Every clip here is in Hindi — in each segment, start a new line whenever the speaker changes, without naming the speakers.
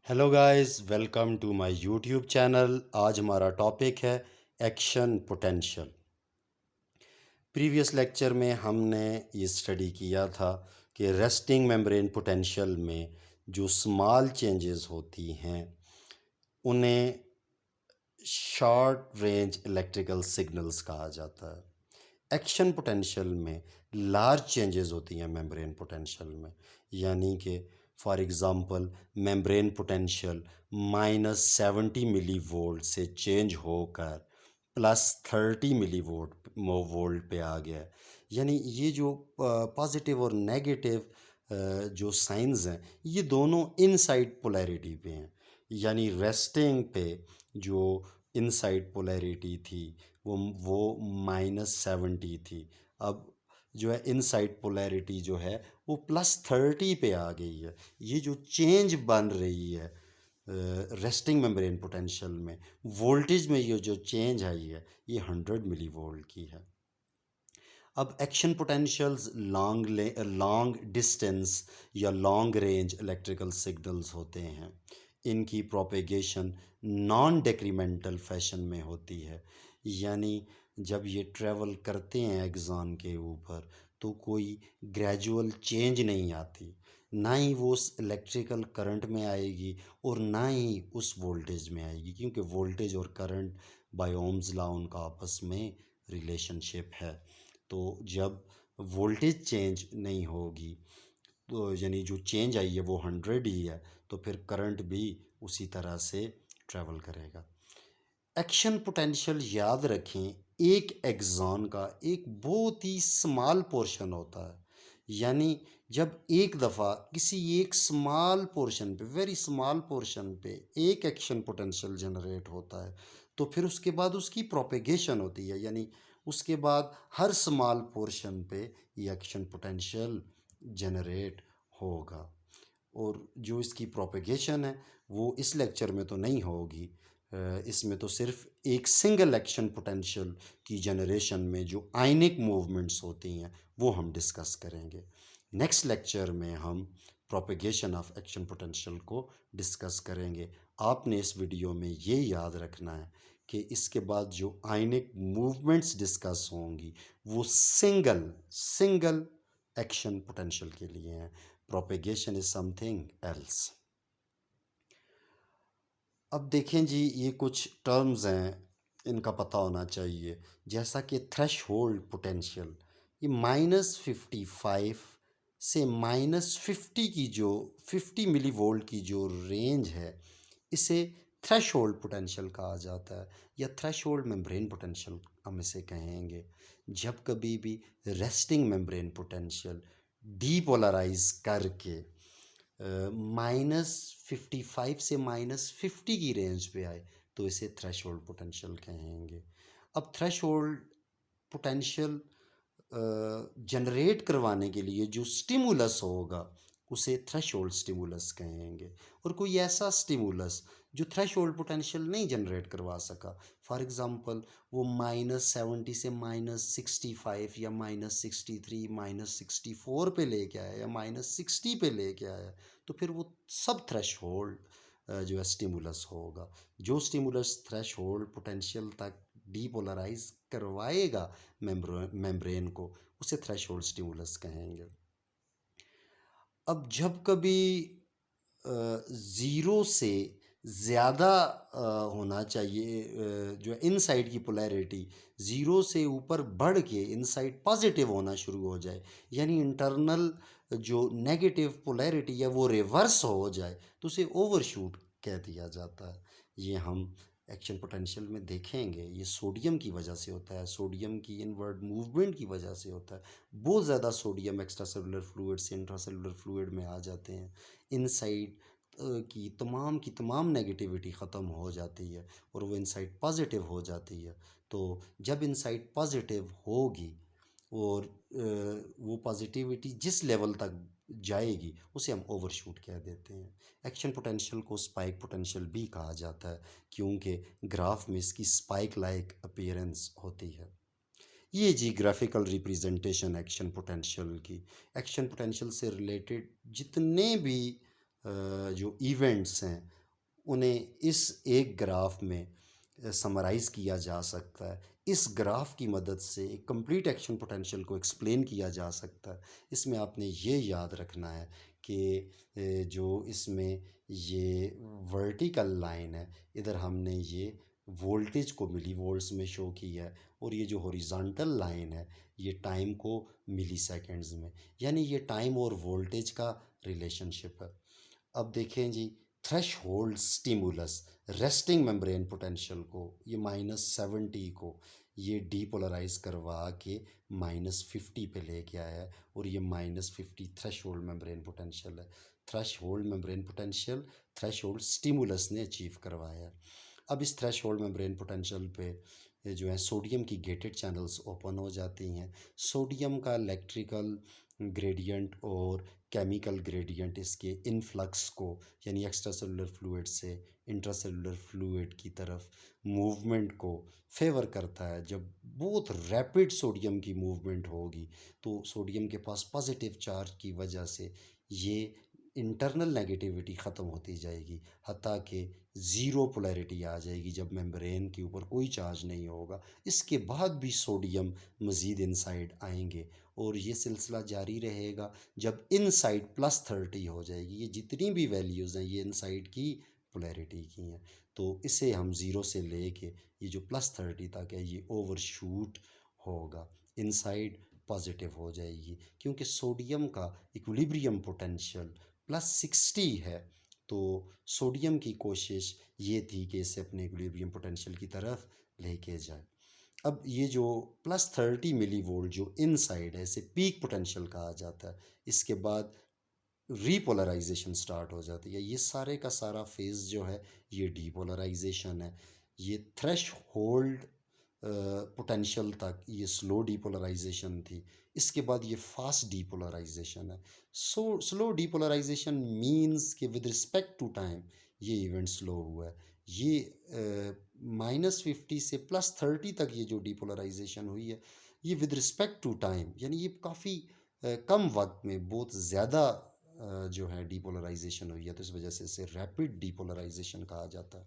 Hello guys, welcome to my YouTube channel. आज हमारा टॉपिक है एक्शन पोटेंशियल। प्रीवियस लेक्चर में हमने ये स्टडी किया था कि रेस्टिंग मेम्ब्रेन पोटेंशियल में जो स्मॉल चेंजेस होती हैं उन्हें शॉर्ट रेंज इलेक्ट्रिकल सिग्नल्स कहा जाता है। एक्शन पोटेंशियल में लार्ज चेंजेस होती हैं मेम्ब्रेन पोटेंशियल में, यानी कि for example membrane potential -70 millivolt से चेंज होकर +30 मिली वोल्ट पे आ गया है। यानी ये जो पॉजिटिव और नेगेटिव जो साइंस हैं ये दोनों इनसाइड पोलैरिटी पे हैं। यानी रेस्टिंग पे जो इनसाइड पोलैरिटी थी वो -70 थी। अब जो है इनसाइड पोलैरिटी जो है वो +30 पे आ गई है। ये जो चेंज बन रही है रेस्टिंग मेम्ब्रेन पोटेंशियल में, वोल्टेज में ये जो चेंज आई है ये 100 मिली वोल्ट की है। अब एक्शन पोटेंशियल्स लॉन्ग डिस्टेंस या लॉन्ग रेंज इलेक्ट्रिकल सिग्नल्स होते हैं। इनकी प्रोपेगेशन नॉन डेक्रीमेंटल फैशन में होती है, यानी जब ये ट्रैवल करते हैं एक्सॉन के ऊपर तो कोई ग्रेजुअल चेंज नहीं आती, ना ही वो उस इलेक्ट्रिकल करंट में आएगी और ना ही उस वोल्टेज में आएगी, क्योंकि वोल्टेज और करंट बाय ओम्स लॉ उनका आपस में रिलेशनशिप है। तो जब वोल्टेज चेंज नहीं होगी तो यानी जो चेंज आई है वो 100 ही है, तो फिर करंट भी उसी तरह से ट्रैवल करेगा। एक्शन पोटेंशियल याद रखें, एक एक्सॉन का एक बहुत ही स्मॉल पोर्शन होता है। यानी जब एक दफ़ा किसी एक स्मॉल पोर्शन पे, वेरी स्मॉल पोर्शन पे एक एक्शन पोटेंशियल जनरेट होता है तो फिर उसके बाद उसकी प्रोपेगेशन होती है, यानी उसके बाद हर स्मॉल पोर्शन पे ये एक्शन पोटेंशियल जनरेट होगा। और जो इसकी प्रोपेगेशन है वो इस लेक्चर में तो नहीं होगी। इसमें तो सिर्फ एक सिंगल एक्शन पोटेंशियल की जनरेशन में जो आयनिक मूवमेंट्स होती हैं वो हम डिस्कस करेंगे। नेक्स्ट लेक्चर में हम प्रोपेगेशन ऑफ एक्शन पोटेंशियल को डिस्कस करेंगे। आपने इस वीडियो में ये याद रखना है कि इसके बाद जो आयनिक मूवमेंट्स डिस्कस होंगी वो सिंगल सिंगल एक्शन पोटेंशियल के लिए हैं। Propagation is something else. अब देखें जी, ये कुछ टर्म्स हैं, इनका पता होना चाहिए। जैसा कि थ्रेश होल्ड पोटेंशियल, ये -55 से -50 की जो 50 मिली वोल्ट की जो रेंज है इसे थ्रेश होल्ड पोटेंशियल कहा जाता है, या थ्रेश होल्ड मेम्ब्रेन पोटेंशियल हम इसे कहेंगे। जब कभी भी रेस्टिंग मेम्ब्रेन पोटेंशियल डीपोलराइज करके -55 से -50 की रेंज पे आए तो इसे थ्रेशोल्ड पोटेंशियल कहेंगे। अब थ्रेशोल्ड पोटेंशियल जनरेट करवाने के लिए जो स्टिमुलस होगा उसे थ्रेशोल्ड स्टिमुलस कहेंगे। और कोई ऐसा स्टिमुलस जो थ्रेशोल्ड पोटेंशियल नहीं जनरेट करवा सका, फॉर एग्ज़ाम्पल वो -70 से -65 या -63 -64 पे लेके आया या -60 पे लेके आया, तो फिर वो सब थ्रेशोल्ड जो है स्टिमुलस होगा। जो स्टिमुलस थ्रेशोल्ड पोटेंशियल तक डीपोलराइज करवाएगा मेम्ब्रेन को, उसे थ्रेशोल्ड स्टिमुलस कहेंगे। अब जब कभी ज़ीरो से ज़्यादा होना चाहिए, जो इनसाइड की पोलैरिटी ज़ीरो से ऊपर बढ़ के इनसाइड पॉजिटिव होना शुरू हो जाए, यानी इंटरनल जो नेगेटिव पोलैरिटी है वो रिवर्स हो जाए, तो उसे ओवरशूट कह दिया जाता है। ये हम एक्शन पोटेंशियल में देखेंगे। ये सोडियम की वजह से होता है, सोडियम की इनवर्ड मूवमेंट की वजह से होता है। बहुत ज़्यादा सोडियम एक्स्ट्रा सेलुलर फ्लूइड से इंट्रा सेलुलर फ्लूइड में आ जाते हैं, इनसाइड की तमाम नेगेटिविटी ख़त्म हो जाती है और वो इनसाइड पॉजिटिव हो जाती है। तो जब इनसाइड पॉजिटिव होगी और वो पॉजिटिविटी जिस लेवल तक जाएगी उसे हम ओवरशूट कह देते हैं। एक्शन पोटेंशियल को स्पाइक पोटेंशियल भी कहा जाता है, क्योंकि ग्राफ में इसकी स्पाइक लाइक अपीयरेंस होती है। ये जी ग्राफिकल रिप्रेजेंटेशन एक्शन पोटेंशियल की। एक्शन पोटेंशियल से रिलेटेड जितने भी जो इवेंट्स हैं उन्हें इस एक ग्राफ में समराइज़ किया जा सकता है। इस ग्राफ की मदद से एक कंप्लीट एक्शन पोटेंशियल को एक्सप्लेन किया जा सकता है। इसमें आपने ये याद रखना है कि जो इसमें ये वर्टिकल लाइन है, इधर हमने ये वोल्टेज को मिली वोल्ट्स में शो किया है, और ये जो हॉरिजॉन्टल लाइन है ये टाइम को मिली सेकेंड्स में, यानी ये टाइम और वोल्टेज का रिलेशनशिप है। अब देखें जी, threshold stimulus resting membrane potential को, ये -70 को ये डीपोलराइज करवा के -50 पे लेके आया है, और ये -50 थ्रेश होल्ड मेम्ब्रेन पोटेंशियल है। Threshold membrane potential threshold stimulus ने अचीव करवाया है। अब इस थ्रेश होल्ड मेम्ब्रेन पोटेंशियल पे ये जो है सोडियम की गेटेड चैनल्स ओपन हो जाती हैं। सोडियम का इलेक्ट्रिकल ग्रेडियंट और केमिकल ग्रेडियंट इसके इनफ्लक्स को, यानी एक्स्ट्रा सेलुलर फ्लूइड से इंट्रासेलुलर फ्लूइड की तरफ मूवमेंट को फेवर करता है। जब बहुत रैपिड सोडियम की मूवमेंट होगी तो सोडियम के पास पॉजिटिव चार्ज की वजह से ये इंटरनल नेगेटिविटी ख़त्म होती जाएगी, हत्ता कि ज़ीरो पोलैरिटी आ जाएगी जब मेम्ब्रेन के ऊपर कोई चार्ज नहीं होगा। इसके बाद भी सोडियम मज़ीद इनसाइड आएंगे और ये सिलसिला जारी रहेगा जब इनसाइड +30 हो जाएगी। ये जितनी भी वैल्यूज़ हैं ये इनसाइड की पोलैरिटी की हैं। तो इसे हम ज़ीरो से ले के ये जो +30 तक है ये ओवरशूट होगा, इनसाइड पॉजिटिव हो जाएगी, क्योंकि सोडियम का इक्विलिब्रियम पोटेंशियल +60 है। तो सोडियम की कोशिश ये थी कि इसे अपने इक्विलिब्रियम पोटेंशियल की तरफ लेके जाए। अब ये जो +30 मिली वोल्ट जो इनसाइड है इसे पीक पोटेंशियल कहा जाता है। इसके बाद रीपोलराइजेशन स्टार्ट हो जाती है। ये सारे का सारा फेज़ जो है ये डीपोलराइजेशन है। ये थ्रेश होल्ड पोटेंशियल तक ये स्लो डीपोलराइजेशन थी। इसके बाद ये फास्ट डीपोलराइजेशन है। स्लो डीपोलराइजेशन मींस कि विद रिस्पेक्ट टू टाइम ये इवेंट स्लो हुआ है। ये -50 से +30 तक ये जो डीपोलराइजेशन हुई है ये विद रिस्पेक्ट टू टाइम, यानी ये काफ़ी कम वक्त में बहुत ज़्यादा जो है डीपोलराइजेशन हुई है, तो इस वजह से इसे रैपिड डीपोलराइजेशन कहा जाता है।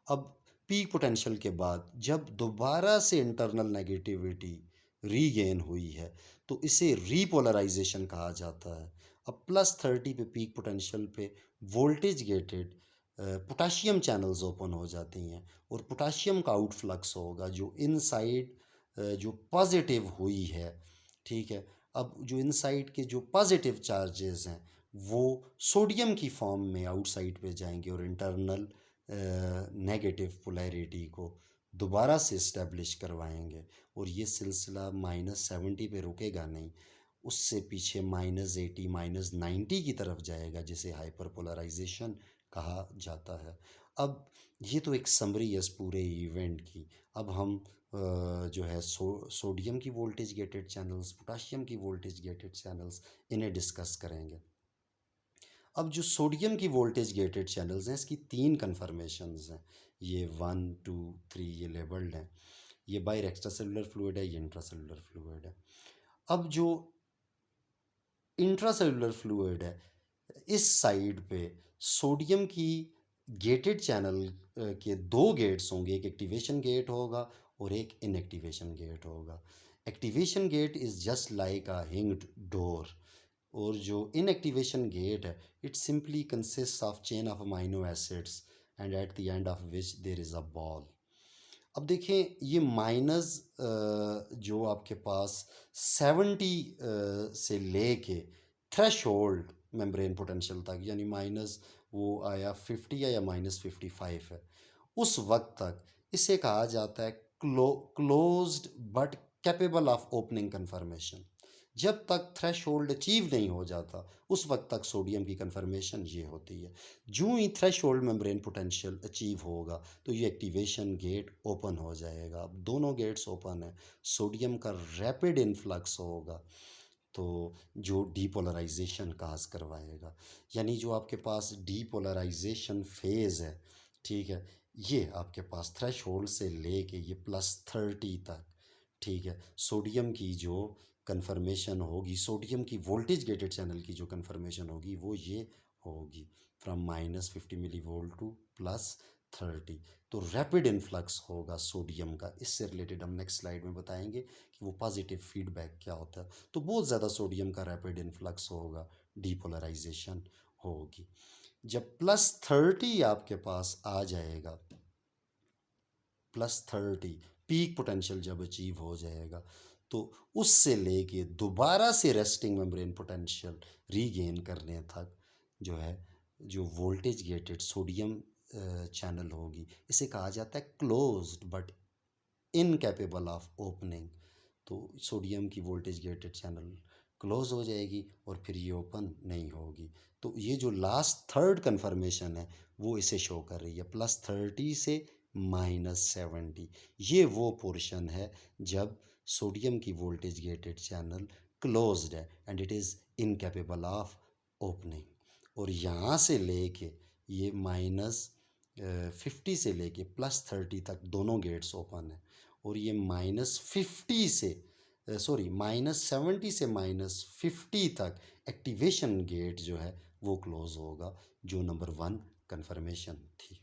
अब पीक पोटेंशियल के बाद जब दोबारा से इंटरनल नेगेटिविटी रीगेन हुई है तो इसे रीपोलराइजेशन कहा जाता है। अब +30 पे पीक पोटेंशियल पे voltage gated potassium channels open हो जाती हैं और पोटाशियम का आउटफ्लक्स होगा जो इनसाइड जो पॉजिटिव हुई है। ठीक है, अब जो इनसाइड के जो पॉजिटिव चार्जेस हैं वो सोडियम की फॉर्म में आउटसाइड पे जाएंगे और इंटरनल नेगेटिव पोलैरिटी को दोबारा से इस्टेब्लिश करवाएंगे, और ये सिलसिला -70 पे रुकेगा नहीं, उससे पीछे -80 -90 की तरफ जाएगा जिसे हाइपर पोलराइजेशन कहा जाता है। अब ये तो एक समरी है इस पूरे इवेंट की। अब हम जो है सोडियम की वोल्टेज गेटेड चैनल्स, पोटाशियम की वोल्टेज गेटेड चैनल्स, इन्हें डिस्कस करेंगे। अब जो सोडियम की वोल्टेज गेटेड चैनल्स हैं इसकी 3 कन्फर्मेशंस हैं। ये 1 2 3 ये लेबल्ड हैं। ये बाहर एक्स्ट्रा सेलुलर फ्लूइड है, ये इंट्रासेलुलर फ्लूइड है। अब जो इंट्रासेलुलर फ्लूइड है इस साइड पे सोडियम की गेटेड चैनल के 2 गेट्स होंगे, एक एक्टिवेशन गेट होगा और एक इनएक्टिवेशन गेट होगा। Activation gate is just like a hinged door, और जो इनएक्टिवेशन गेट है it simply consist of chain of amino acids and at the end of which there is a ball. अब देखें ये माइनस जो आपके पास 70 से लेके थ्रेश होल्ड मेम्ब्रेन पोटेंशियल तक, यानी माइनस वो आया 50 है या -55 है, उस वक्त तक इसे कहा जाता है closed but capable of opening conformation. जब तक थ्रेश होल्ड अचीव नहीं हो जाता उस वक्त तक सोडियम की कन्फर्मेशन ये होती है। जो ही threshold membrane potential achieve होगा तो ये एक्टिवेशन गेट ओपन हो जाएगा। अब दोनों गेट्स ओपन है, सोडियम का रैपिड इन्फ्लक्स होगा तो जो डीपोलराइजेशन काज करवाएगा, यानी जो आपके पास डीपोलराइजेशन फेज़ है, ठीक है, ये आपके पास थ्रेश होल्ड से लेके ये +30 तक, ठीक है, सोडियम की जो कन्फर्मेशन होगी, सोडियम की वोल्टेज गेटेड चैनल की जो कन्फर्मेशन होगी वो ये होगी, फ्रॉम -50 मिली वोल्ट टू +30। तो रैपिड इन्फ्लक्स होगा सोडियम का। इससे रिलेटेड हम नेक्स्ट स्लाइड में बताएंगे कि वो पॉजिटिव फीडबैक क्या होता है। तो बहुत ज़्यादा सोडियम का रैपिड इन्फ्लक्स होगा, डीपोलराइजेशन होगी। जब +30 आपके पास आ जाएगा, +30 पीक पोटेंशियल जब अचीव हो जाएगा, तो उससे लेके दोबारा से रेस्टिंग मेम्ब्रेन पोटेंशियल रीगेन करने तक जो है, जो वोल्टेज गेटेड सोडियम चैनल होगी, इसे कहा जाता है closed but incapable of opening. तो सोडियम की वोल्टेज गेटेड चैनल क्लोज हो जाएगी और फिर ये ओपन नहीं होगी। तो ये जो लास्ट थर्ड कन्फर्मेशन है वो इसे शो कर रही है, +30 से -70। ये वो पोर्शन है जब सोडियम की वोल्टेज गेटेड चैनल क्लोज्ड है and it is incapable of opening. और यहाँ से लेके ये -50 से लेके +30 तक दोनों गेट्स ओपन है। और ये -50 से -70 से -50 तक एक्टिवेशन गेट जो है वो क्लोज होगा, जो नंबर 1 कन्फर्मेशन थी।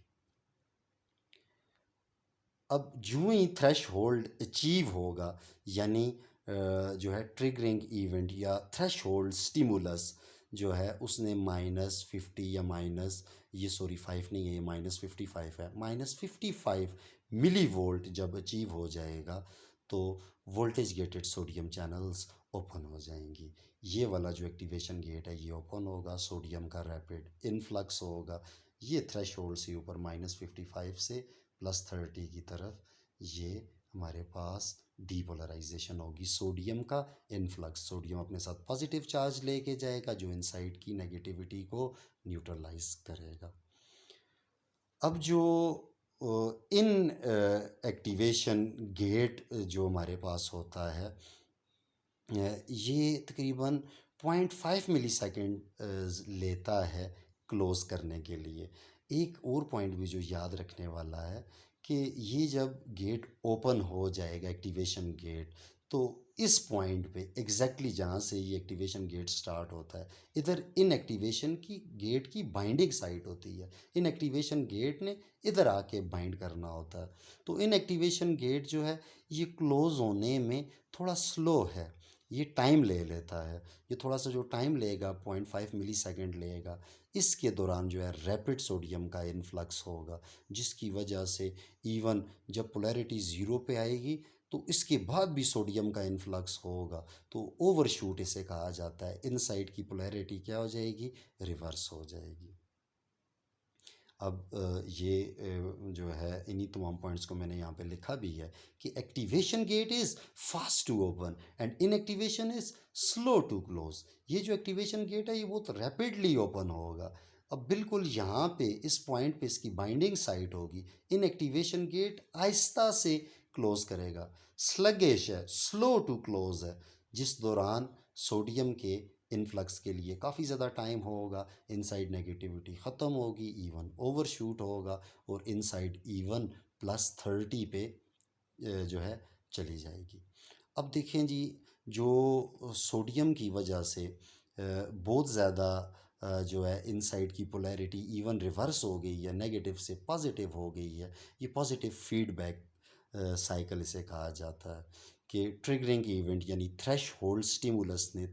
अब जो ही थ्रेश होल्ड अचीव होगा, यानी जो है ट्रिगरिंग इवेंट या थ्रेश होल्ड स्टिमुलस जो है उसने -50 या माइनस ये सॉरी 5 नहीं है, ये -55 है, -55 मिली वोल्ट जब अचीव हो जाएगा तो voltage gated sodium channels open हो जाएंगी। ये वाला जो एक्टिवेशन गेट है ये ओपन होगा, सोडियम का रैपिड इनफ्लक्स होगा। ये थ्रेश होल्ड से ऊपर -55 से +30 की तरफ ये हमारे पास डीपोलराइजेशन होगी, सोडियम का इनफ्लक्स। सोडियम अपने साथ पॉजिटिव चार्ज लेके जाएगा जो इनसाइड की नेगेटिविटी को न्यूट्रलाइज करेगा। अब जो इन एक्टिवेशन गेट जो हमारे पास होता है, ये तकरीबन 0.5 मिली सेकेंड लेता है क्लोज़ करने के लिए। एक और पॉइंट भी जो याद रखने वाला है कि ये जब गेट ओपन हो जाएगा, एक्टिवेशन गेट, तो इस पॉइंट पे एग्जैक्टली जहाँ से ये एक्टिवेशन गेट स्टार्ट होता है, इधर इन एक्टिवेशन की गेट की बाइंडिंग साइट होती है। इन एक्टिवेशन गेट ने इधर आके बाइंड करना होता है। तो इन एक्टिवेशन गेट जो है ये क्लोज़ होने में थोड़ा स्लो है, ये टाइम ले लेता है। ये थोड़ा सा जो टाइम लेगा 0.5 मिली सेकेंड लेगा। इसके दौरान जो है रैपिड सोडियम का इन्फ्लक्स होगा, जिसकी वजह से इवन जब पोलैरिटी ज़ीरो पे आएगी तो इसके बाद भी सोडियम का इन्फ्लक्स होगा, तो ओवरशूट इसे कहा जाता है। इनसाइड की पोलैरिटी क्या हो जाएगी, रिवर्स हो जाएगी। अब जो है इन्हीं तमाम पॉइंट्स को मैंने यहाँ पे लिखा भी है कि activation gate is fast to open and inactivation is slow to close. ये जो एक्टिवेशन गेट है ये बहुत रैपिडली ओपन होगा। अब बिल्कुल यहाँ पे इस पॉइंट पे इसकी बाइंडिंग साइट होगी, इनएक्टिवेशन गेट आहिस्ता से क्लोज करेगा, स्लगिश है, स्लो टू क्लोज है, जिस दौरान सोडियम के इनफ्लक्स के लिए काफ़ी ज़्यादा टाइम होगा, इनसाइड नेगेटिविटी ख़त्म होगी, इवन ओवरशूट होगा और इनसाइड इवन +30 पे जो है चली जाएगी। अब देखें जी, जो सोडियम की वजह से बहुत ज़्यादा जो है इनसाइड की पोलैरिटी इवन रिवर्स हो गई है, नेगेटिव से पॉजिटिव हो गई है। ये पॉजिटिव फीडबैक साइकिल इसे कहा जाता है कि ट्रिगरिंग इवेंट यानी थ्रेश होल्ड स्टिमुलस ने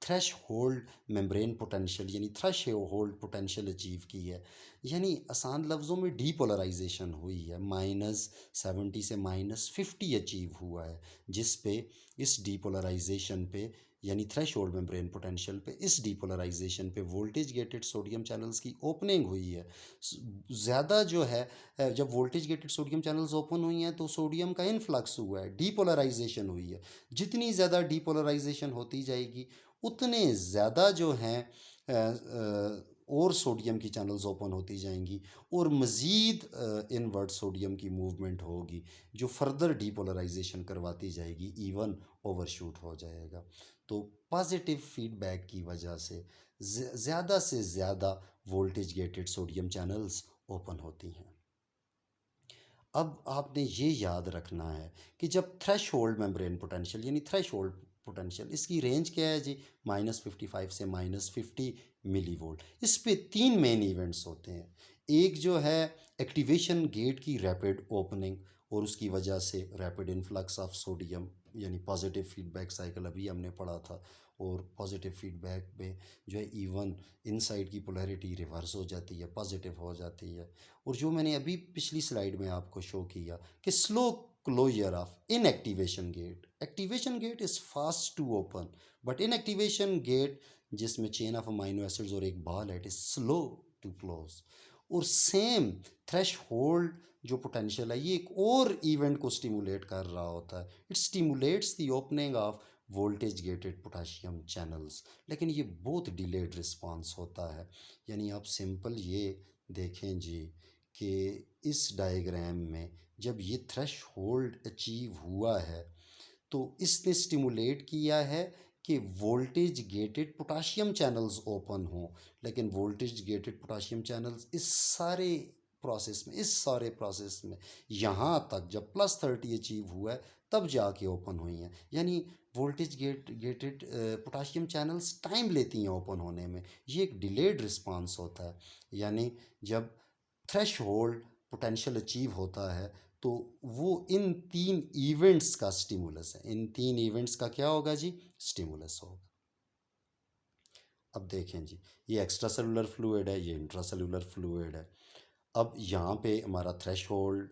थ्रेश होल्ड मेम्ब्रेन पोटेंशियल यानी थ्रेश होल्ड पोटेंशियल अचीव की है। यानी आसान लफ्ज़ों में डीपोलराइजेशन हुई है, -70 से -50 अचीव हुआ है, जिस पे इस डीपोलराइजेशन पे यानी थ्रेश होल्ड मेम्ब्रेन पोटेंशियल पे इस डीपोलराइजेशन पे वोल्टेज गेटेड सोडियम चैनल्स की ओपनिंग हुई है। ज़्यादा जो है जब voltage gated sodium channels open हुई हैं तो सोडियम का इनफ्लक्स हुआ है, डीपोलराइजेशन हुई है। जितनी ज़्यादा डीपोलराइजेशन होती जाएगी उतने ज़्यादा जो हैं और सोडियम की चैनल्स ओपन होती जाएंगी और मज़ीद इनवर्ट सोडियम की मूवमेंट होगी, जो फर्दर डीपोलराइजेशन करवाती जाएगी, इवन ओवरशूट हो जाएगा। तो पॉजिटिव फीडबैक की वजह से ज़्यादा से ज़्यादा voltage gated sodium channels open होती हैं। अब आपने ये याद रखना है कि जब थ्रेश होल्ड मेम्ब्रेन पोटेंशियल यानी थ्रेश होल्ड पोटेंशियल। इसकी रेंज क्या है जी, -55 से -50 मिली वोल्ट। इस पे तीन मेन इवेंट्स होते हैं। एक जो है एक्टिवेशन गेट की रैपिड ओपनिंग, और उसकी वजह से रैपिड इन्फ्लक्स ऑफ सोडियम, यानी पॉजिटिव फीडबैक साइकिल अभी हमने पढ़ा था। और पॉजिटिव फीडबैक में जो है इवन इनसाइड की पोलैरिटी रिवर्स हो जाती है, पॉजिटिव हो जाती है। और जो मैंने अभी पिछली स्लाइड में आपको शो किया कि slow closure of inactivation gate, activation gate is fast to open, but inactivation gate जिसमें चेन ऑफ अमाइनो एसिड्स और एक बॉल है, it is slow to close. और सेम थ्रेश होल्ड जो पोटेंशियल है, ये एक और इवेंट को स्टिमुलेट कर रहा होता है। It stimulates the opening of voltage gated potassium channels, लेकिन ये बहुत डिलेड रिस्पांस होता है। यानी आप सिंपल ये देखें जी कि इस डायग्राम में जब ये थ्रेश होल्ड अचीव हुआ है तो इसने स्टिमुलेट किया है कि voltage gated potassium channels open हों। लेकिन वोल्टेज गेटेड पोटाशियम चैनल्स इस सारे प्रोसेस में यहाँ तक जब +30 अचीव हुआ है तब जाके ओपन हुई हैं। यानी voltage gated potassium channels time लेती हैं ओपन होने में। ये एक डिलेड रिस्पांस होता है। यानी जब थ्रेश होल्ड पोटेंशियल अचीव होता है तो वो इन तीन इवेंट्स का स्टिमुलस है। इन तीन इवेंट्स का क्या होगा जी, स्टिमुलस होगा। अब देखें जी, ये एक्स्ट्रा सेलुलर फ्लूइड है, ये इंट्रा सेलुलर फ्लूइड है। अब यहाँ पे हमारा थ्रेश होल्ड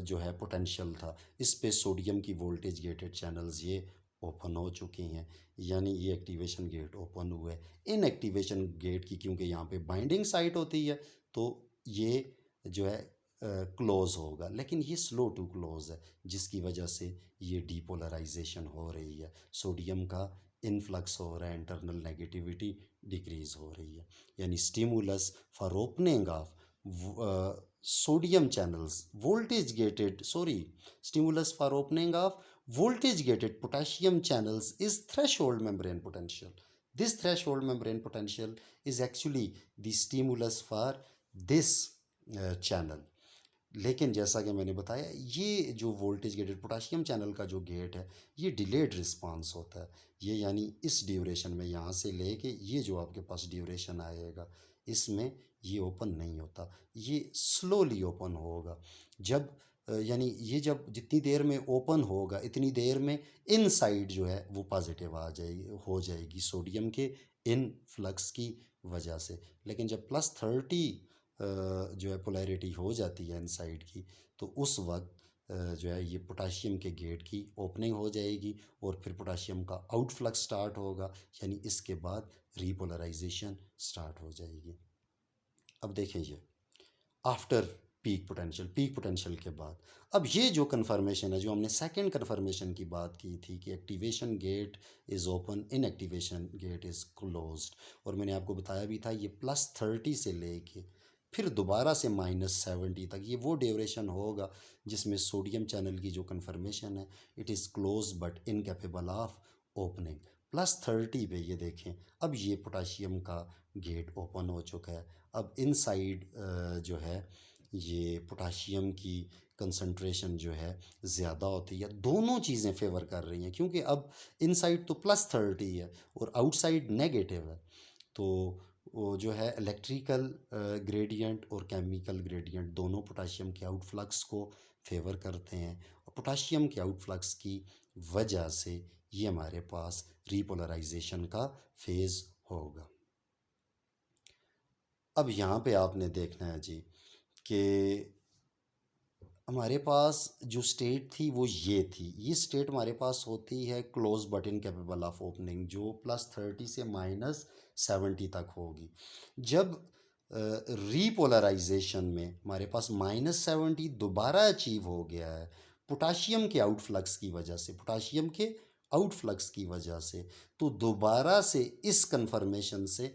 जो है पोटेंशियल था, इस पे सोडियम की वोल्टेज गेटेड चैनल्स ये ओपन हो चुकी हैं। यानी ये एक्टिवेशन गेट ओपन हुए। इन एक्टिवेशन गेट की क्योंकि यहाँ पे बाइंडिंग साइट होती है तो ये जो है क्लोज होगा, लेकिन ये स्लो टू क्लोज है, जिसकी वजह से ये डीपोलराइजेशन हो रही है, सोडियम का इनफ्लक्स हो रहा है, इंटरनल नेगेटिविटी डिक्रीज हो रही है। यानी stimulus for opening of sodium channels voltage gated sorry stimulus for opening of voltage gated potassium channels is threshold membrane potential. This threshold membrane potential is actually the stimulus for this channel. लेकिन जैसा कि मैंने बताया, ये जो वोल्टेज गेटेड पोटाशियम चैनल का जो गेट है ये डिलेड रिस्पांस होता है। ये यानी इस ड्यूरेशन में यहाँ से लेके ये जो आपके पास ड्यूरेशन आएगा इसमें ये ओपन नहीं होता, ये स्लोली ओपन होगा। जब यानी ये जब जितनी देर में ओपन होगा इतनी देर में इनसाइड जो है वो पॉजिटिव आ जाएगी, हो जाएगी सोडियम के इन फ्लक्स की वजह से। लेकिन जब +30 जो है पोलैरिटी हो जाती है इनसाइड की तो उस वक्त जो है ये पोटाशियम के गेट की ओपनिंग हो जाएगी और फिर पोटाशियम का आउटफ्लक्स स्टार्ट होगा। यानी इसके बाद रीपोलराइजेशन स्टार्ट हो जाएगी। अब देखें ये आफ्टर पीक पोटेंशियल के बाद अब ये जो कन्फर्मेशन है, जो हमने सेकंड कन्फर्मेशन की बात की थी कि activation gate is open, inactivation gate is closed, और मैंने आपको बताया भी था ये +30 से लेके फिर दोबारा से -70 तक ये वो ड्यूरेशन होगा जिसमें सोडियम चैनल की जो कन्फर्मेशन है it is close but incapable of opening. +30 पे ये देखें अब ये पोटाशियम का गेट ओपन हो चुका है। अब इनसाइड जो है ये पोटाशियम की कंसंट्रेशन जो है ज़्यादा होती है। दोनों चीज़ें फेवर कर रही हैं क्योंकि अब इनसाइड तो +30 है और आउटसाइड नेगेटिव है। तो वो जो है इलेक्ट्रिकल ग्रेडियंट और केमिकल ग्रेडियंट दोनों पोटाशियम के आउटफ्लक्स को फेवर करते हैं, और पोटाशियम के आउटफ्लक्स की वजह से ये हमारे पास रीपोलराइजेशन का फेज़ होगा। अब यहाँ पे आपने देखना है जी कि हमारे पास जो स्टेट थी वो ये थी। ये स्टेट हमारे पास होती है close but incapable of opening, जो +30 से -70 तक होगी। जब रीपोलराइजेशन में हमारे पास -70 दोबारा अचीव हो गया है पोटाशियम के आउटफ्लक्स की वजह से, पोटाशियम के आउटफ्लक्स की वजह से, तो दोबारा से इस कन्फर्मेशन से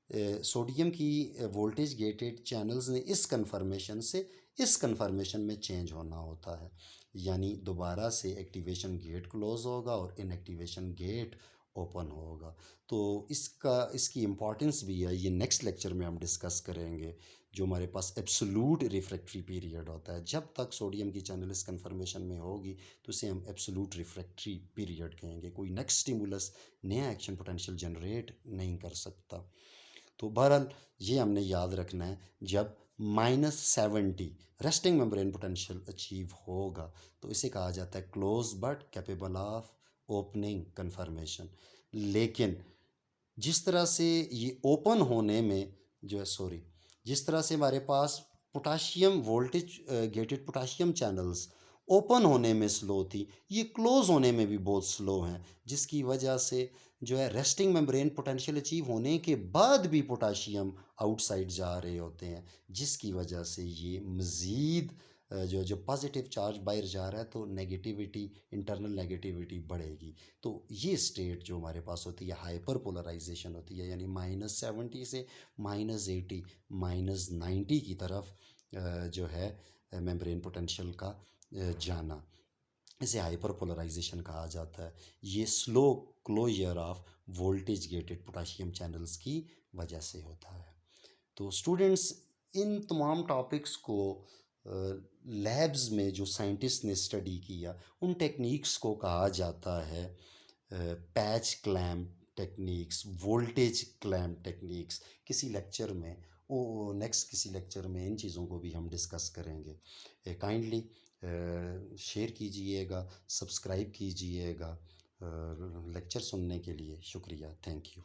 सोडियम की वोल्टेज गेटेड चैनल्स ने इस कन्फर्मेशन से इस कन्फर्मेशन में चेंज होना होता है। यानी दोबारा से एक्टिवेशन गेट क्लोज होगा और इनएक्टिवेशन गेट ओपन होगा। तो इसकी इम्पॉर्टेंस भी है, ये नेक्स्ट लेक्चर में हम डिस्कस करेंगे। जो हमारे पास एब्सोल्यूट रिफ्रैक्टरी पीरियड होता है, जब तक सोडियम की चैनल इस कन्फर्मेशन में होगी तो उसे हम एब्सोल्यूट रिफ्रैक्टरी पीरियड कहेंगे। कोई नेक्स्ट स्टिमुलस नया एक्शन पोटेंशियल जनरेट नहीं कर सकता। तो बहरहाल ये हमने याद रखना है, जब -70 रेस्टिंग मेम्ब्रेन पोटेंशियल अचीव होगा तो इसे कहा जाता है close but capable of opening conformation. लेकिन जिस तरह से ये ओपन होने में जो है, सॉरी, जिस तरह से हमारे पास potassium voltage gated potassium channels open होने में स्लो थी, ये क्लोज होने में भी बहुत स्लो हैं, जिसकी वजह से जो है रेस्टिंग मेम्ब्रेन पोटेंशियल अचीव होने के बाद भी पोटाशियम आउटसाइड जा रहे होते हैं, जिसकी वजह से ये मज़ीद जो जो पॉजिटिव चार्ज बाहर जा रहा है तो नेगेटिविटी, इंटरनल नेगेटिविटी बढ़ेगी। तो ये स्टेट जो हमारे पास होती है हाइपर पोलराइजेशन होती है, यानी -70 से -80 -90 की तरफ जो है मेम्ब्रेन पोटेंशियल का जाना, इसे हाइपर पोलराइजेशन कहा जाता है। ये slow closure of voltage gated potassium channels की वजह से होता है। तो स्टूडेंट्स, इन तमाम टॉपिक्स को लैब्स में जो साइंटिस्ट ने स्टडी किया, उन टेक्निक्स को कहा जाता है patch clamp techniques, voltage clamp techniques. किसी लेक्चर में, वो नेक्स्ट किसी लेक्चर में इन चीज़ों को भी हम डिस्कस करेंगे। काइंडली शेयर कीजिएगा, सब्सक्राइब कीजिएगा। लेक्चर सुनने के लिए शुक्रिया, थैंक यू।